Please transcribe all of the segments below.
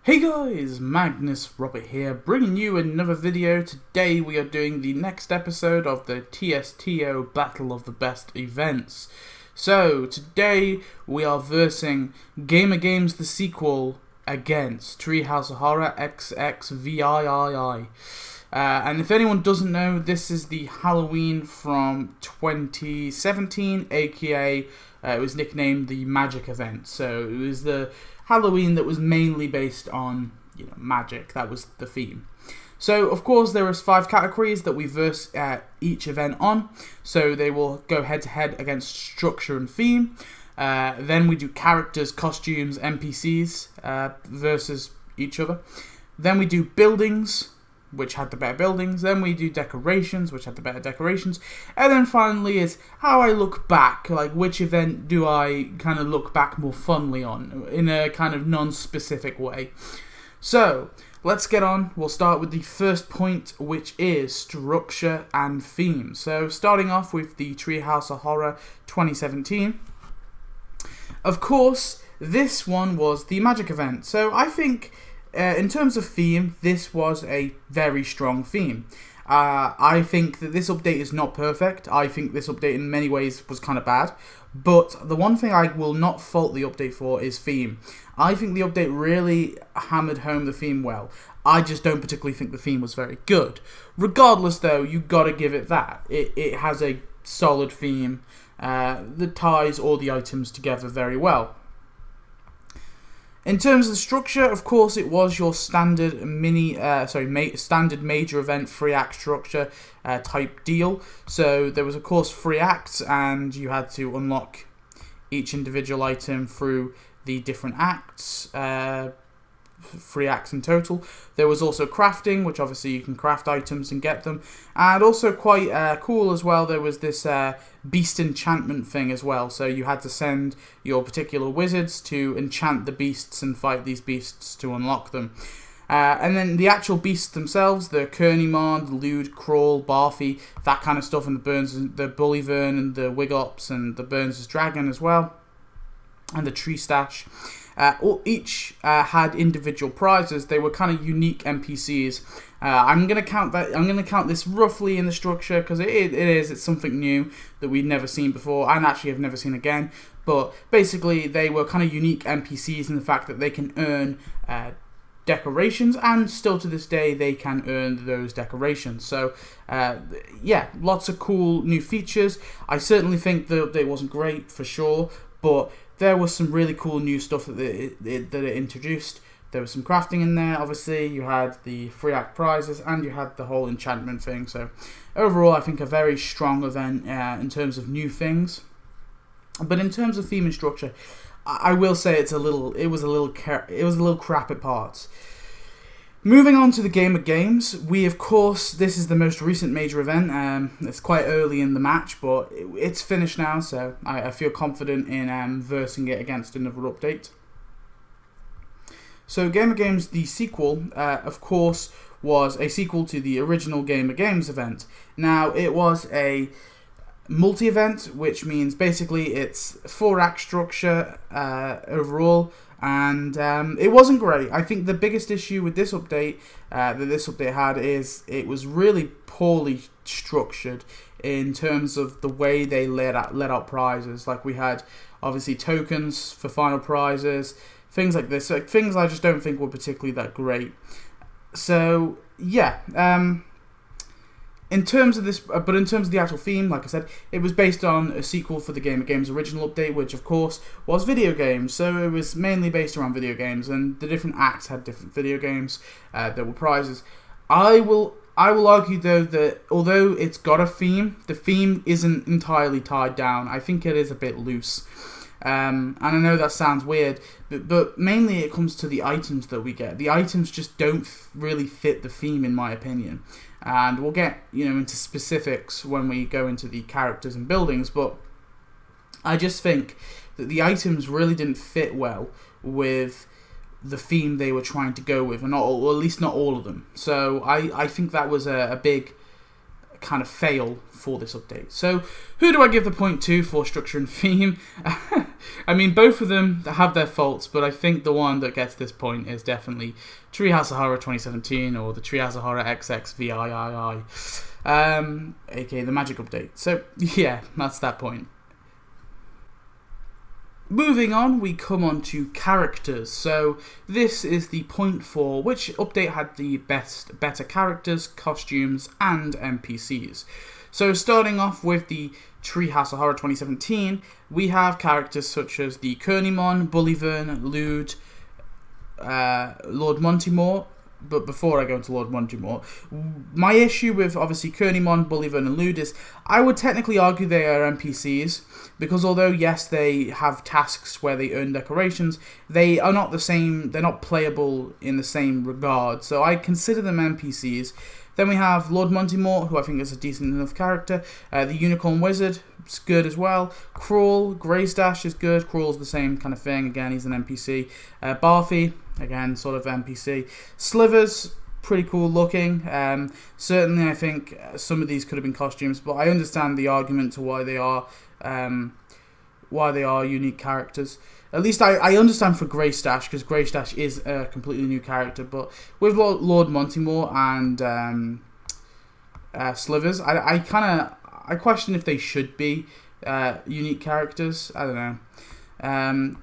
Hey guys, Magnus Robert here, bringing you another video. Today we are doing the next episode of the TSTO Battle of the Best Events. So, today we are versing Gamer Games the sequel against Treehouse Horror XXVIII. And if anyone doesn't know, this is the Halloween from 2017, aka it was nicknamed the Magic event. So it was the Halloween that was mainly based on, magic. That was the theme. So, of course, there was 5 categories that we verse each event on. So they will go head-to-head against structure and theme. Then we do characters, costumes, NPCs versus each other. Then we do buildings, which had the better buildings. Then we do decorations, which had the better decorations. And then finally is how I look back, like which event do I kind of look back more fondly on, in a kind of non-specific way. So, let's get on. We'll start with the first point, which is structure and theme. So, starting off with the Treehouse of Horror 2017. Of course, this one was the Magic event. So, I think in terms of theme, this was a very strong theme. I think that this update is not perfect. I think this update in many ways was kind of bad. But the one thing I will not fault the update for is theme. I think the update really hammered home the theme well. I just don't particularly think the theme was very good. Regardless though, you gotta give it that. It has a solid theme that ties all the items together very well. In terms of the structure, of course, it was your standard standard major event 3-act structure type deal. So there was, of course, 3 acts, and you had to unlock each individual item through the different acts. 3 acts in total. There was also crafting, which obviously you can craft items and get them, and also quite cool as well, there was this beast enchantment thing as well. So you had to send your particular wizards to enchant the beasts and fight these beasts to unlock them. And then the actual beasts themselves, the Kernimon, the Lude, Crawl, Barfy, that kind of stuff, and the Bullivern and the Wigops and the Burns' Dragon as well, and the Tree Stash. Each had individual prizes. They were kind of unique NPCs. I'm gonna count this roughly in the structure because it's something new that we'd never seen before, and actually have never seen again. But basically, they were kind of unique NPCs in the fact that they can earn decorations, and still to this day they can earn those decorations. So yeah, lots of cool new features. I certainly think the update wasn't great for sure, but there was some really cool new stuff that it introduced. There was some crafting in there, obviously. You had the 3-act prizes, and you had the whole enchantment thing. So overall, I think a very strong event in terms of new things. But in terms of theme and structure, I will say it was a little crap at parts. Moving on to the Gamer Games, of course, this is the most recent major event. It's quite early in the match, but it's finished now, so I feel confident in versing it against another update. So Gamer Games, the sequel, of course, was a sequel to the original Gamer Games event. Now, it was a multi-event, which means basically it's 4-act structure overall, and it wasn't great. I think the biggest issue with this update that this update had is it was really poorly structured in terms of the way they let out prizes. Like, we had obviously tokens for final prizes, things like this, like things I just don't think were particularly that great. So yeah, in terms of this, but in terms of the actual theme, like I said, it was based on a sequel for the Gamer Games original update, which of course was video games. So it was mainly based around video games, and the different acts had different video games that were prizes. I will argue though that although it's got a theme, the theme isn't entirely tied down. I think it is a bit loose. And I know that sounds weird, but mainly it comes to the items that we get. The items just don't really fit the theme, in my opinion. And we'll get into specifics when we go into the characters and buildings, but I just think that the items really didn't fit well with the theme they were trying to go with, or at least not all of them. So I think that was a big kind of fail for this update. So who do I give the point to for structure and theme? I mean, both of them have their faults, but I think the one that gets this point is definitely Treehouse of Horror 2017, or the Treehouse of Horror XXVIII, aka the Magic update. So yeah, that's that point. Moving on, we come on to characters. So this is the point for which update had the better characters, costumes, and NPCs. So starting off with the Treehouse of Horror 2017, we have characters such as the Kernimon, Bullivern, Lude, Lord Montimore. But before I go into Lord Montimore, my issue with obviously Kernimon, Bullivern, and Lude is I would technically argue they are NPCs, because although yes they have tasks where they earn decorations, they are not the same. They're not playable in the same regard. So I consider them NPCs. Then we have Lord Montimore, who I think is a decent enough character. The Unicorn Wizard is good as well. Crawl, Greystash is good. Crawl's the same kind of thing. Again, he's an NPC. Barfy, again, sort of NPC. Slivers, pretty cool looking. Certainly, I think some of these could have been costumes, but I understand the argument to why they are unique characters. At least I understand for Greystash, because Greystash is a completely new character. But with Lord Montimore and Slivers, I question if they should be unique characters. I don't know.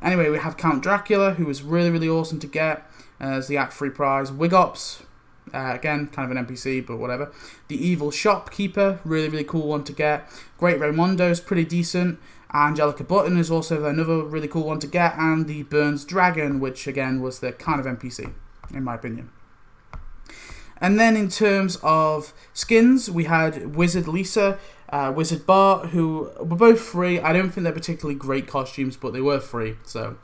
Anyway, we have Count Dracula, who was really, really awesome to get as the Act 3 prize. Wigops, again, kind of an NPC, but whatever. The Evil Shopkeeper, really, really cool one to get. Great Raimondo's pretty decent. Angelica Button is also another really cool one to get. And the Burns Dragon, which again was the kind of NPC, in my opinion. And then in terms of skins, we had Wizard Lisa, Wizard Bart, who were both free. I don't think they're particularly great costumes, but they were free. So,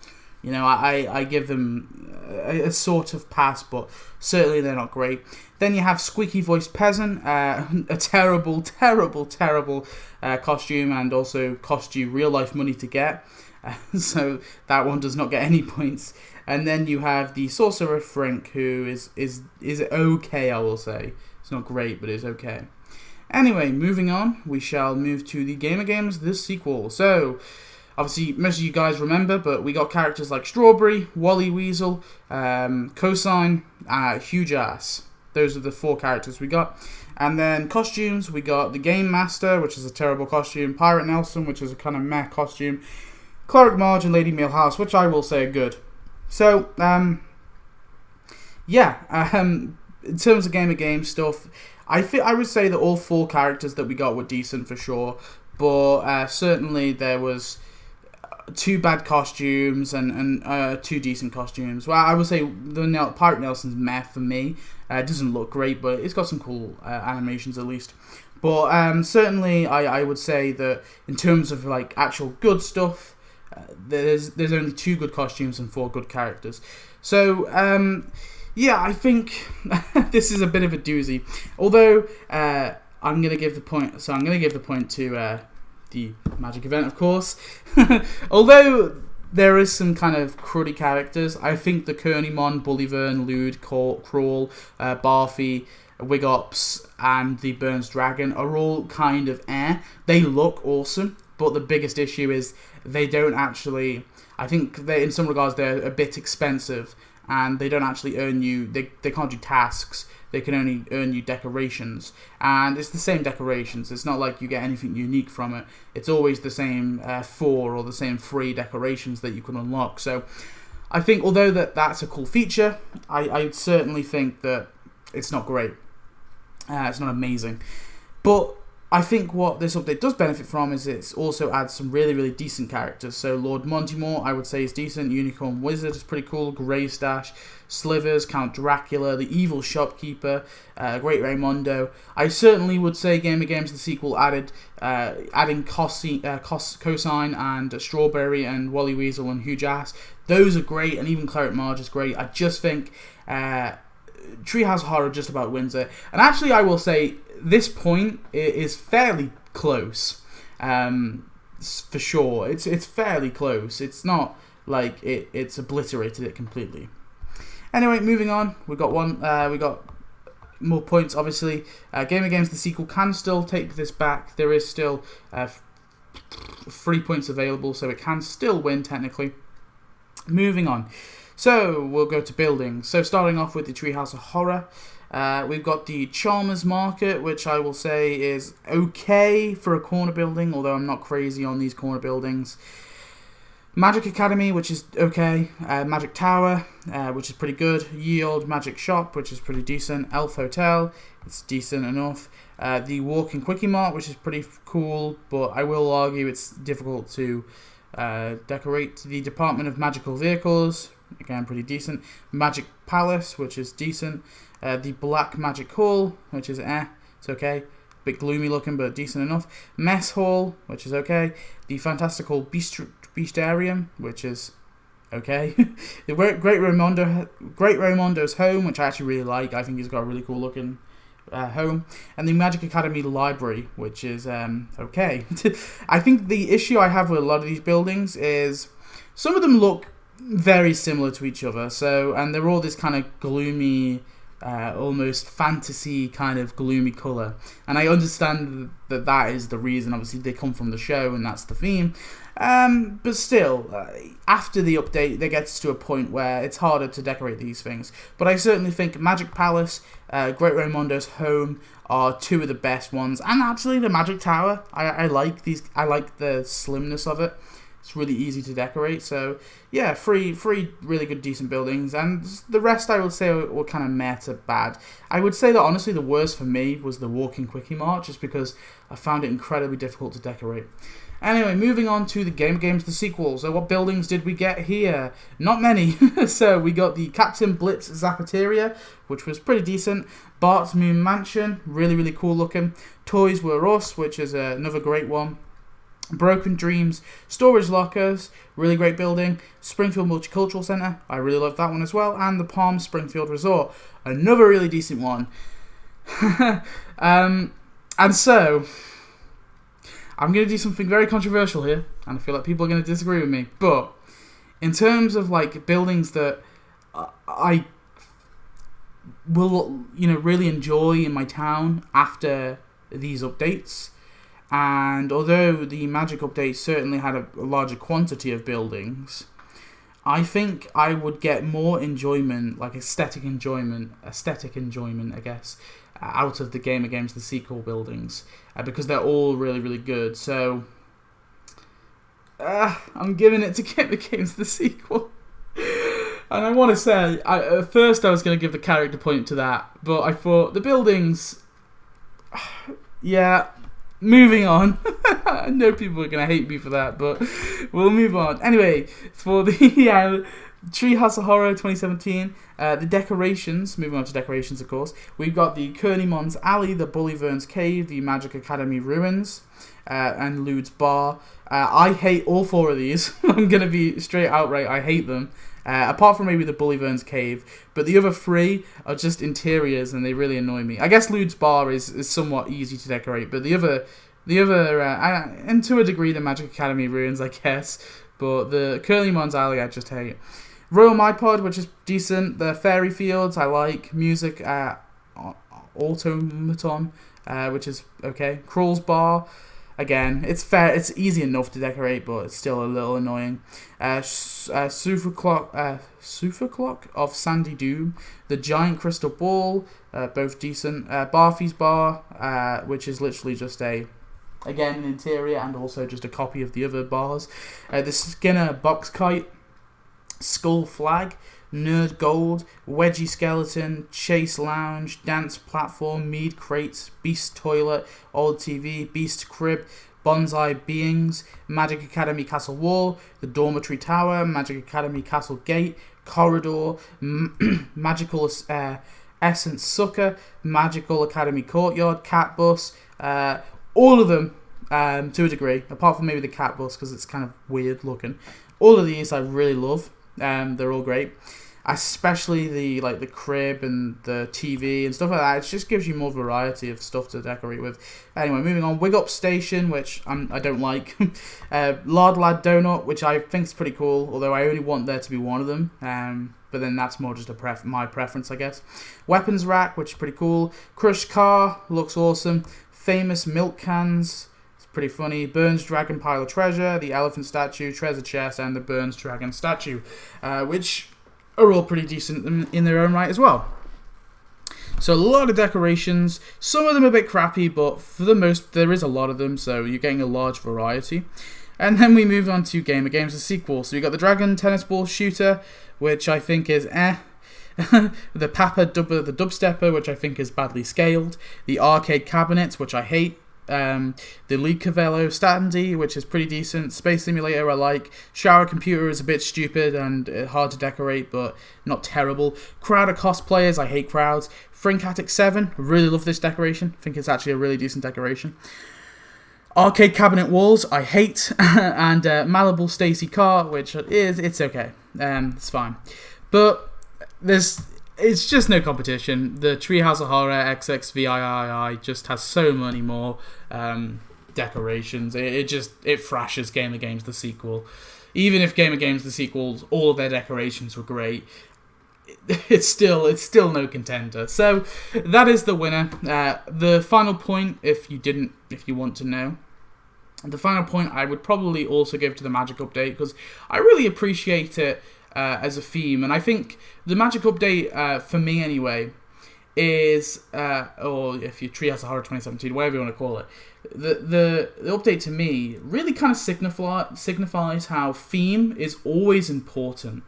you know, I give them a sort of pass, but certainly they're not great. Then you have Squeaky Voiced Peasant, a terrible, terrible, terrible costume, and also cost you real life money to get. So that one does not get any points. And then you have the Sorcerer Frink, who is okay, I will say. It's not great, but it's okay. Anyway, moving on, we shall move to the Gamer Games, the sequel. So, obviously, most of you guys remember, but we got characters like Strawberry, Wally Weasel, Cosine, Huge Ass. Those are the 4 characters we got. And then costumes, we got the Game Master, which is a terrible costume, Pirate Nelson, which is a kind of meh costume, Cleric Marge, and Lady Millhouse, which I will say are good. So, in terms of Gamer Game stuff, I would say that all 4 characters that we got were decent for sure, but certainly there was 2 bad costumes and 2 decent costumes. Well, I would say the Pirate Nelson's meh for me. It doesn't look great, but it's got some cool animations at least. But certainly I would say that in terms of like actual good stuff, there's only 2 good costumes and 4 good characters. So yeah, I think this is a bit of a doozy. Although I'm gonna give the point. So I'm gonna give the point to the Magic event, of course. Although there is some kind of cruddy characters, I think the Kernimon, Bullivern, Lude, Crawl, Barfy, Wigops, and the Burns Dragon are all kind of They look awesome, but the biggest issue is they don't actually. I think in some regards they're a bit expensive, and they don't actually earn you. They can't do tasks. They can only earn you decorations, and it's the same decorations. It's not like you get anything unique from it. It's always the same 4 or the same 3 decorations that you can unlock. So I think although that's a cool feature, I certainly think that it's not great. It's not amazing. But I think what this update does benefit from is it also adds some really, really decent characters. So Lord Montimore, I would say, is decent. Unicorn Wizard is pretty cool. Greystash, Slivers, Count Dracula, the Evil Shopkeeper, Great Raimondo. I certainly would say Gamer Games the sequel adding Cosine and Strawberry and Wally Weasel and Huge Ass. Those are great, and even Cleric Marge is great. I just think Treehouse Horror just about wins it. And actually, I will say this point is fairly close, for sure. It's fairly close. It's not like it's obliterated it completely. Anyway, moving on. We got more points. Obviously, Game Games the sequel can still take this back. There is still 3 points available, so it can still win technically. Moving on. So we'll go to buildings. So starting off with the Treehouse of Horror. We've got the Chalmers Market, which I will say is okay for a corner building, although I'm not crazy on these corner buildings. Magic Academy, which is okay. Magic Tower, which is pretty good. Ye Olde Magic Shop, which is pretty decent. Elf Hotel, it's decent enough. The Walking Quickie Mart, which is pretty cool, but I will argue it's difficult to decorate. The Department of Magical Vehicles, again pretty decent. Magic Palace, which is decent. The Black Magic Hall, which is it's okay. Bit gloomy looking, but decent enough. Mess Hall, which is okay. The Fantastical Beastarium, which is okay. The Great Raimondo's Home, which I actually really like. I think he's got a really cool looking home. And the Magic Academy Library, which is okay. I think the issue I have with a lot of these buildings is some of them look very similar to each other. And they're all this kind of gloomy, almost fantasy kind of gloomy colour, and I understand that is the reason. Obviously they come from the show and that's the theme, but still, after the update there gets to a point where it's harder to decorate these things. But I certainly think Magic Palace, Great Raimondo's Home are two of the best ones, and actually the Magic Tower, I like these. I like the slimness of it. It's really easy to decorate. So yeah, three really good decent buildings, and the rest I would say were kind of meh to bad. I would say that honestly the worst for me was the Walking Quickie Mart, just because I found it incredibly difficult to decorate. Anyway, moving on to the Game Games the sequel. So what buildings did we get here? Not many. So we got the Captain Blitz Zapateria, which was pretty decent. Bart's Moon Mansion, really cool looking. Toys Were Us, which is another great one. Broken Dreams Storage Lockers, really great building. Springfield Multicultural Centre, I really love that one as well. And the Palm Springfield Resort, another really decent one. And so I'm going to do something very controversial here, and I feel like people are going to disagree with me, but in terms of like buildings that I will really enjoy in my town after these updates, and although the Magic update certainly had a larger quantity of buildings, I think I would get more enjoyment, like aesthetic enjoyment, I guess, out of the Game Games the sequel buildings, because they're all really good. So I'm giving it to Game Games the sequel. And I want to say, at first I was going to give the character point to that, but I thought the buildings, yeah. Moving on. I know people are going to hate me for that, but we'll move on. Anyway, for the Treehouse of Horror 2017, the decorations, moving on to decorations of course, we've got the Kernymon's Alley, the Bullyvern's Cave, the Magic Academy Ruins, and Lude's Bar. I hate all four of these. I'm going to be straight outright, I hate them. Apart from maybe the Bullyvern's Cave, but the other three are just interiors and they really annoy me. I guess Lude's Bar is somewhat easy to decorate, but the other, and to a degree the Magic Academy Ruins, I guess, but the Kernymon's Alley I just hate. Royal Mypod, which is decent. The Fairy Fields I like. Music Automaton, which is okay. Crawl's Bar, again, it's fair. It's easy enough to decorate, but it's still a little annoying. Sofa Clock of Sandy Doom, the Giant Crystal Ball, both decent. Barfy's Bar, which is literally just an interior and also just a copy of the other bars. The Skinner Box Kite, Skull Flag, Nerd Gold, Wedgie Skeleton, Chase Lounge, Dance Platform, Mead Crates, Beast Toilet, Old TV, Beast Crib, Bonsai Beings, Magic Academy Castle Wall, the Dormitory Tower, Magic Academy Castle Gate, Corridor, Magical Essence Sucker, Magical Academy Courtyard, Cat Bus, all of them to a degree, apart from maybe the Cat Bus because it's kind of weird looking. All of these I really love. They're all great, especially the crib and the TV and stuff like that. It just gives you more variety of stuff to decorate with. Anyway, moving on. Wig Up Station, which I don't like. Lard Lad Donut, which I think is pretty cool, although I only want there to be one of them. but then that's more just my preference, I guess. Weapons rack, which is pretty cool. Crushed car, looks awesome. Famous milk cans, it's pretty funny. Burns dragon pile of treasure, the elephant statue, treasure chest, and the Burns dragon statue, which are all pretty decent in their own right as well. So a lot of decorations, some of them a bit crappy, but for the most, there is a lot of them, so you're getting a large variety. And then we move on to Game of Games, the sequel. So we got the Dragon Tennis Ball Shooter, which I think is the Papa the Dubstepper, which I think is badly scaled. The Arcade Cabinet, which I hate. The League Cavello Standy, which is pretty decent. Space Simulator I like. Shower Computer is a bit stupid and hard to decorate, but not terrible. Crowd of Cosplayers, I hate crowds. Frinkatix 7, I really love this decoration. I think it's actually a really decent decoration. Arcade Cabinet Walls, I hate. And Malleable Stacy Car, which it's okay. It's fine. But it's just no competition. The Treehouse of Horror XXVIII just has so many more decorations. It thrashes Game of Games the sequel. Even if Game of Games the sequels, all of their decorations were great, it's still no contender. So that is the winner. The final point, if you want to know, the final point I would probably also give to the Magic Update, because I really appreciate it as a theme, and I think the Magic Update, for me anyway, is, or if you Treehouse of Horror 2017, whatever you want to call it, the update to me really kind of signifies how theme is always important,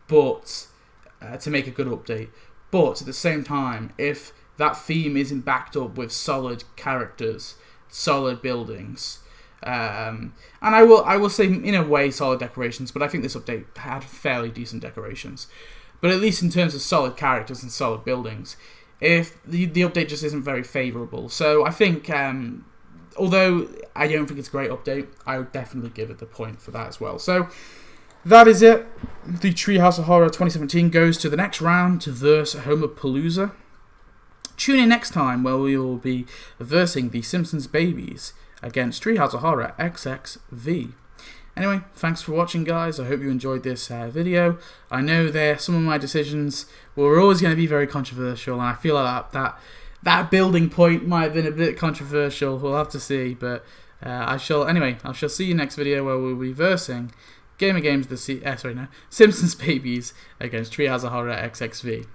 but to make a good update. But at the same time, if that theme isn't backed up with solid characters, solid buildings, and I will say in a way solid decorations, but I think this update had fairly decent decorations. But at least in terms of solid characters and solid buildings, if the update just isn't very favourable. So I think, although I don't think it's a great update, I would definitely give it the point for that as well. So that is it. The Treehouse of Horror 2017 goes to the next round to verse Homopalooza. Tune in next time where we will be versing the Simpsons Babies against Treehouse of Horror XXV. Anyway, thanks for watching, guys. I hope you enjoyed this video. I know some of my decisions were always going to be very controversial, and I feel like that building point might have been a bit controversial. We'll have to see, but I shall see you next video where we'll be versing Game of Games Simpsons Babies against Treehouse of Horror XXV.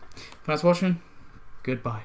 Thanks for watching. Goodbye.